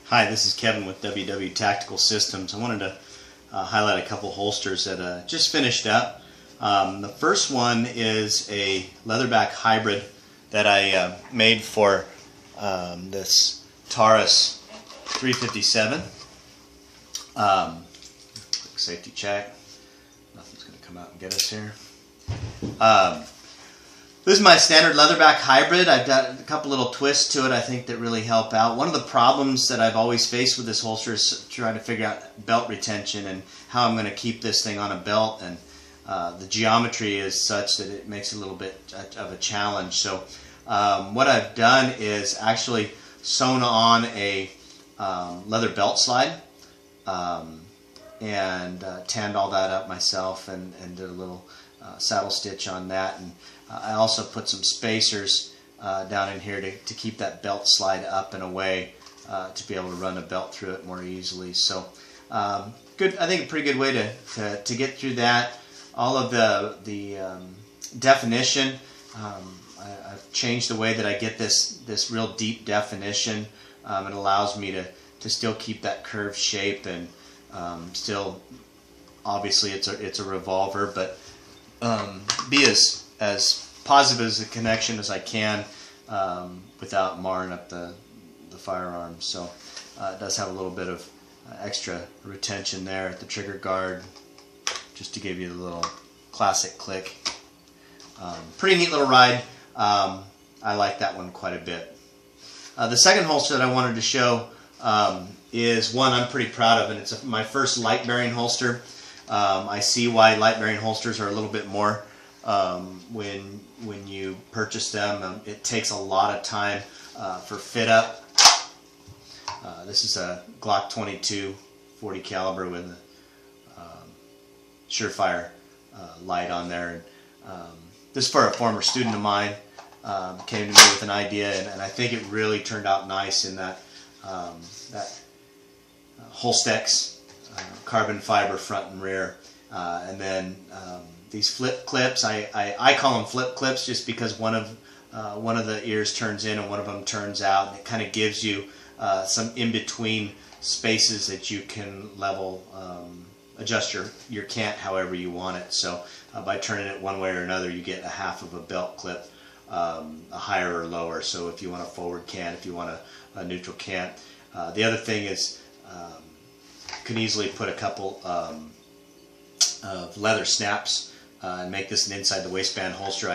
Hi, this is Kevin with WW Tactical Systems. I wanted to highlight a couple holsters that just finished up. The first one is a leatherback hybrid that I made for this Taurus 357. Quick safety check. Nothing's going to come out and get us here. This is my standard leatherback hybrid. I've got a couple little twists to it I think that really help out. One of the problems that I've always faced with this holster is trying to figure out belt retention and how I'm going to keep this thing on a belt, and the geometry is such that it makes it a little bit of a challenge. So what I've done is actually sewn on a leather belt slide and tanned all that up myself and did a little saddle stitch on that, and I also put some spacers down in here to keep that belt slide up and away to be able to run a belt through it more easily. So good, I think a pretty good way to get through that. All of the definition, I've changed the way that I get this real deep definition. It allows me to still keep that curved shape and still, obviously it's a revolver, but be as positive as a connection as I can without marring up the firearm. So it does have a little bit of extra retention there at the trigger guard, just to give you a little classic click. Pretty neat little ride. I like that one quite a bit. The second holster that I wanted to show is one I'm pretty proud of, and it's my first light bearing holster. I see why light bearing holsters are a little bit more when you purchase them. It takes a lot of time for fit up. This is a Glock 22 40 caliber with a Surefire light on there. This is for a former student of mine. Came to me with an idea, and I think it really turned out nice in that Kydex carbon fiber front and rear, and then these flip clips. I call them flip clips just because one of the ears turns in and one of them turns out, and it kind of gives you some in between spaces that you can level, adjust your cant however you want it. So by turning it one way or another, you get a half of a belt clip, a higher or lower. So if you want a forward cant, if you want a neutral cant. The other thing is you can easily put a couple of leather snaps and make this an inside the waistband holster.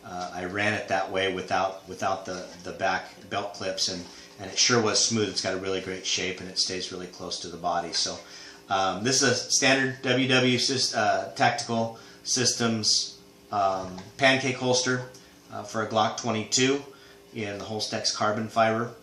I ran it that way without the back belt clips, and it sure was smooth. It's got a really great shape, and it stays really close to the body. So this is a standard WW Tactical Systems pancake holster for a Glock 22 in the Kydex carbon fiber.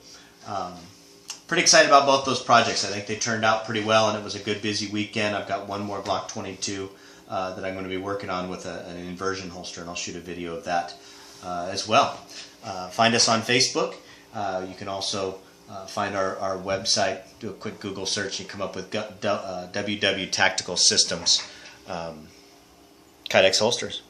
Pretty excited about both those projects. I think they turned out pretty well, and it was a good busy weekend. I've got one more Glock 22 that I'm going to be working on with an inversion holster, and I'll shoot a video of that as well. Find us on Facebook. You can also find our website. Do a quick Google search, and you come up with WW Tactical Systems Kydex holsters.